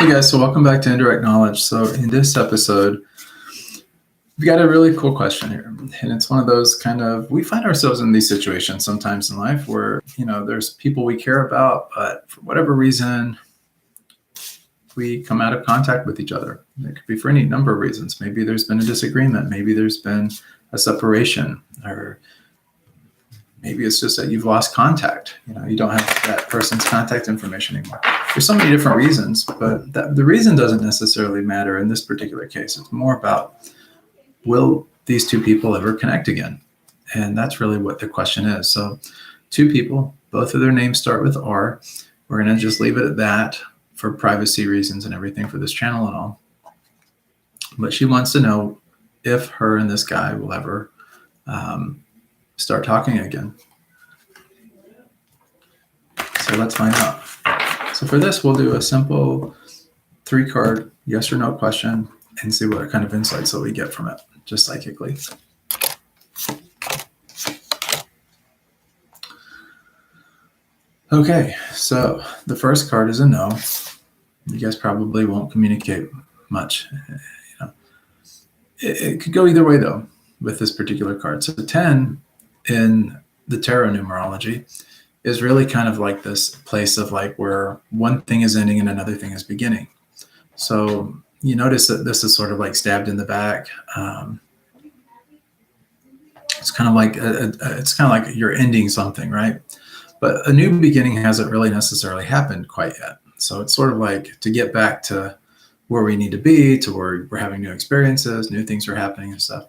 Hey guys, so welcome back to Indirect Knowledge. So in this episode, we've got a really cool question here. And it's one of those we find ourselves in these situations sometimes in life where, there's people we care about, but for whatever reason, we come out of contact with each other. It could be for any number of reasons. Maybe there's been a disagreement. Maybe there's been a separation, or maybe it's just that you've lost contact. You don't have that person's contact information anymore. There's so many different reasons, but the reason doesn't necessarily matter in this particular case. It's more about, will these two people ever connect again? And that's really what the question is. So two people, both of their names start with R. We're going to just leave it at that for privacy reasons and everything for this channel and all. But she wants to know if her and this guy will ever start talking again. So let's find out. So for this, we'll do a simple 3-card yes or no question and see what kind of insights that we get from it, just psychically. Okay, so the first card is a no. You guys probably won't communicate much. It could go either way though with this particular card. So the 10 in the tarot numerology is really kind of like this place of like where one thing is ending and another thing is beginning. So you notice that this is sort of like stabbed in the back. It's kind of like you're ending something, right? But a new beginning hasn't really necessarily happened quite yet. So it's sort of like to get back to where we need to be, to where we're having new experiences, new things are happening and stuff,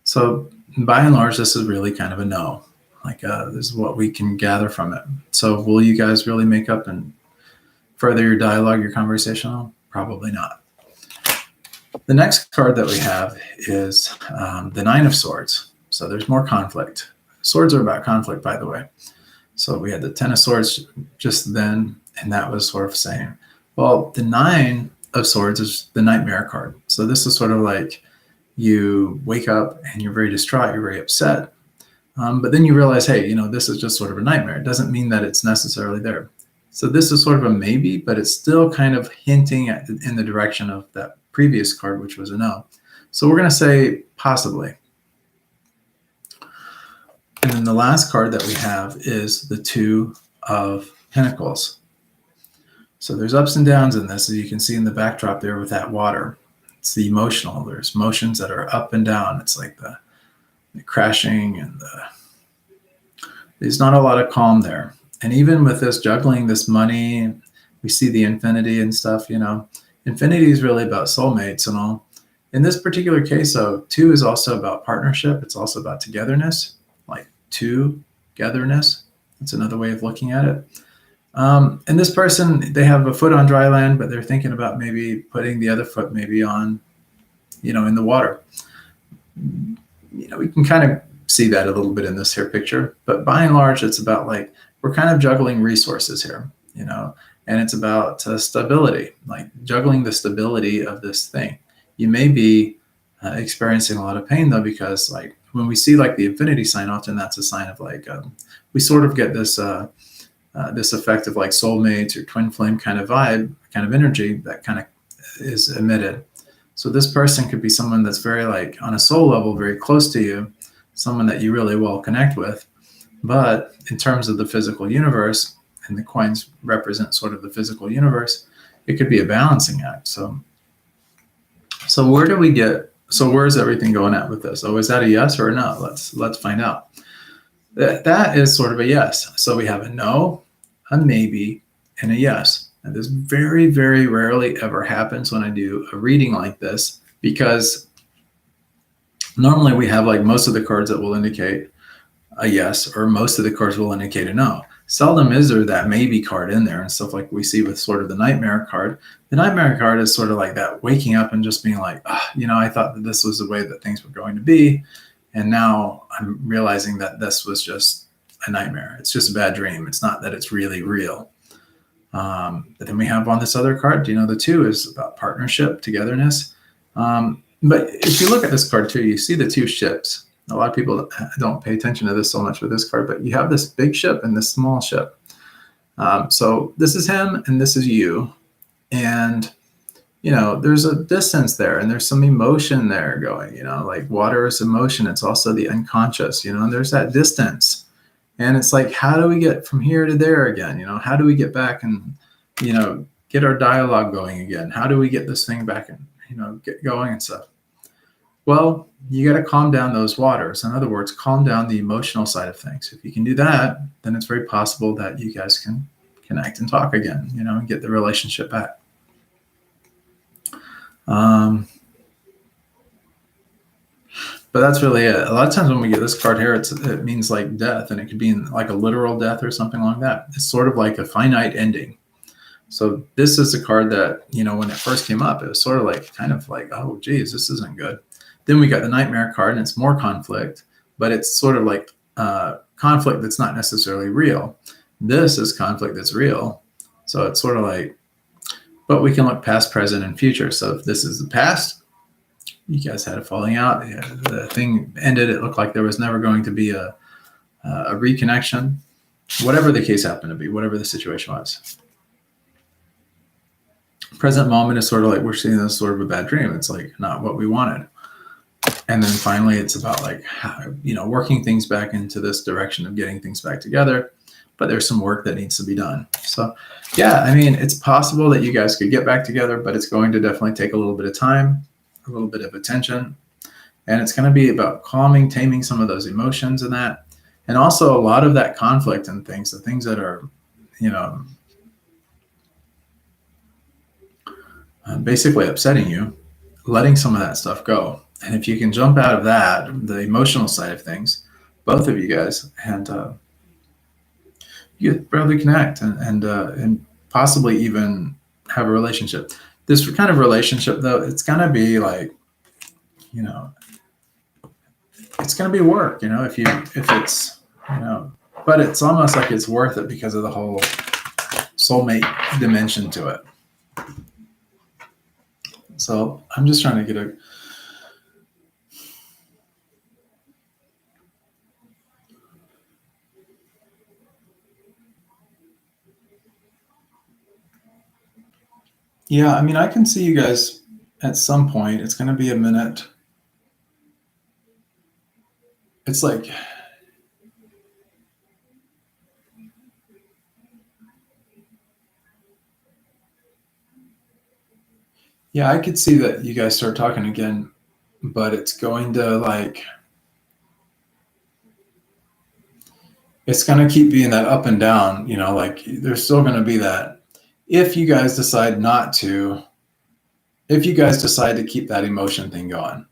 So by and large, this is really kind of a no. This is what we can gather from it. So will you guys really make up and further your dialogue, your conversation? Probably not. The next card that we have is the 9 of Swords. So there's more conflict. Swords are about conflict, by the way. So we had the 10 of Swords just then, and that was sort of saying, well, the 9 of Swords is the nightmare card. So this is sort of like you wake up and you're very distraught, you're very upset. But then you realize, hey, this is just sort of a nightmare. It doesn't mean that it's necessarily there. So this is sort of a maybe, but it's still kind of hinting in the direction of that previous card, which was a no. So we're going to say possibly. And then the last card that we have is the 2 of Pentacles. So there's ups and downs in this, as you can see in the backdrop there with that water. It's the emotional. There's emotions that are up and down. It's like the crashing and there's not a lot of calm there. And even with this juggling, this money, we see the infinity and stuff, Infinity is really about soulmates and all. In this particular case, though, 2 is also about partnership. It's also about togetherness, like togetherness. That's another way of looking at it. And this person, they have a foot on dry land, but they're thinking about maybe putting the other foot maybe on, in the water. We can kind of see that a little bit in this here picture, but by and large, it's about like, we're kind of juggling resources here, and it's about stability, like juggling the stability of this thing. You may be experiencing a lot of pain though, because like when we see like the infinity sign, often that's a sign of like, we sort of get this, this effect of like soulmates or twin flame kind of vibe, kind of energy that kind of is emitted. So this person could be someone that's very like on a soul level, very close to you, someone that you really well connect with. But in terms of the physical universe, and the coins represent sort of the physical universe, it could be a balancing act. So where do we get, so where's everything going at with this? Oh, is that a yes or a no? Let's find out. That is sort of a yes. So we have a no, a maybe, and a yes. And this very, very rarely ever happens when I do a reading like this, because normally we have like most of the cards that will indicate a yes, or most of the cards will indicate a no. Seldom is there that maybe card in there and stuff like we see with sort of the nightmare card. The nightmare card is sort of like that waking up and just being like, I thought that this was the way that things were going to be. And now I'm realizing that this was just a nightmare. It's just a bad dream. It's not that it's really real. But then we have on this other card, the 2 is about partnership, togetherness. But if you look at this card too, you see the 2 ships. A lot of people don't pay attention to this so much with this card, but you have this big ship and this small ship. So this is him and this is you. And, there's a distance there, and there's some emotion there going, like water is emotion. It's also the unconscious, and there's that distance. And it's like, how do we get from here to there again? How do we get back and, get our dialogue going again? How do we get this thing back and, get going and stuff? Well, you got to calm down those waters. In other words, calm down the emotional side of things. If you can do that, then it's very possible that you guys can connect and talk again, and get the relationship back. But that's really it. A lot of times when we get this card here, it means like death, and it could be like a literal death or something like that. It's sort of like a finite ending. So this is a card that, when it first came up, it was sort of like, kind of like, oh, geez, this isn't good. Then we got the Nightmare card, and it's more conflict, but it's sort of like conflict that's not necessarily real. This is conflict that's real. So it's sort of like, but we can look past, present, and future. So if this is the past, you guys had a falling out. The thing ended. It looked like there was never going to be a reconnection, whatever the case happened to be, whatever the situation was. Present moment is sort of like we're seeing this sort of a bad dream. It's like not what we wanted. And then finally, it's about like, working things back into this direction of getting things back together. But there's some work that needs to be done. So, yeah, I mean, it's possible that you guys could get back together, but it's going to definitely take a little bit of time, a little bit of attention. And it's going to be about calming, taming some of those emotions and that. And also a lot of that conflict and things, the things that are, basically upsetting you, letting some of that stuff go. And if you can jump out of that, the emotional side of things, both of you guys, and you probably connect and possibly even have a relationship. This kind of relationship, though, it's going to be like, it's going to be work, if it's, but it's almost like it's worth it because of the whole soulmate dimension to it. So I'm just trying to get yeah, I mean, I can see you guys at some point. It's going to be a minute. It's like, yeah, I could see that you guys start talking again, but it's going to like, it's going to keep being that up and down, like there's still going to be that. If you guys decide to keep that emotion thing going.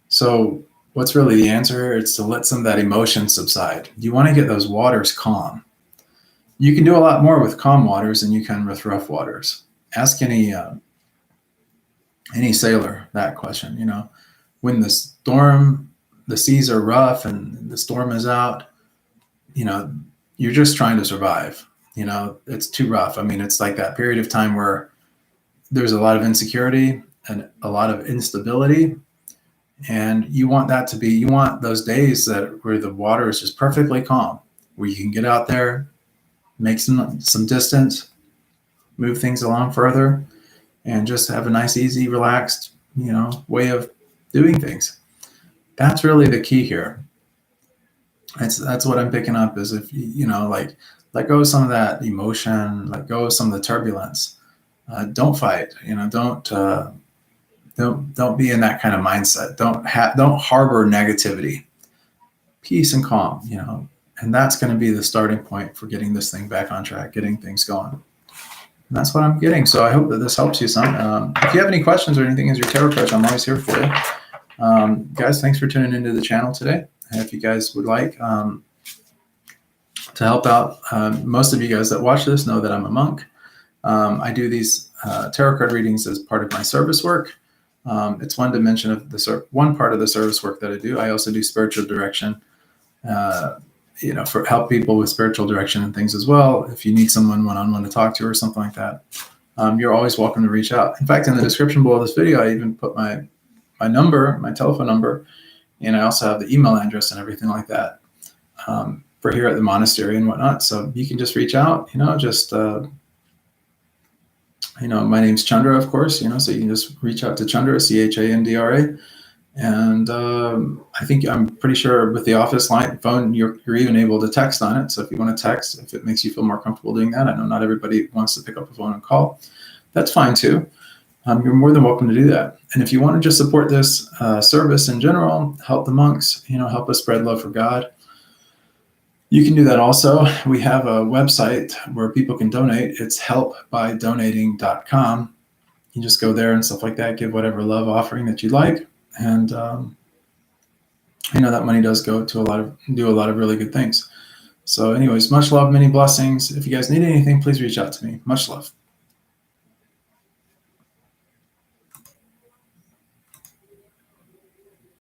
So what's really the answer? It's to let some of that emotion subside. You want to get those waters calm. You can do a lot more with calm waters than you can with rough waters. Ask any sailor that question, when the seas are rough and the storm is out, you're just trying to survive. It's too rough. I mean, it's like that period of time where there's a lot of insecurity and a lot of instability. And you want those days where the water is just perfectly calm, where you can get out there, make some distance, move things along further, and just have a nice, easy, relaxed, way of doing things. That's really the key here. That's what I'm picking up is if like let go of some of that emotion, let go of some of the turbulence. Don't fight. Don't be in that kind of mindset. Don't harbor negativity. Peace and calm. And that's going to be the starting point for getting this thing back on track, getting things going. And that's what I'm getting. So I hope that this helps you some. If you have any questions or anything as your tarot coach, I'm always here for you. Guys, thanks for tuning into the channel today. And if you guys would like to help out, most of you guys that watch this know that I'm a monk. I do these tarot card readings as part of my service work. It's one dimension of one part of the service work that I do. I also do spiritual direction, for help people with spiritual direction and things as well. If you need someone one-on-one to talk to or something like that, you're always welcome to reach out. In fact, in the description below this video, I even put my number, my telephone number, and I also have the email address and everything like that for here at the monastery and whatnot. So you can just reach out, just My name's Chandra, of course, so you can just reach out to Chandra, Chandra. And I'm pretty sure with the office line phone, you're even able to text on it. So if you want to text, if it makes you feel more comfortable doing that, I know not everybody wants to pick up the phone and call. That's fine too. You're more than welcome to do that. And if you want to just support this service in general, help the monks, help us spread love for God, you can do that also. We have a website where people can donate. It's helpbydonating.com. You just go there and stuff like that, give whatever love offering that you like. And that money does go to do a lot of really good things. So anyways, much love, many blessings. If you guys need anything, please reach out to me. Much love.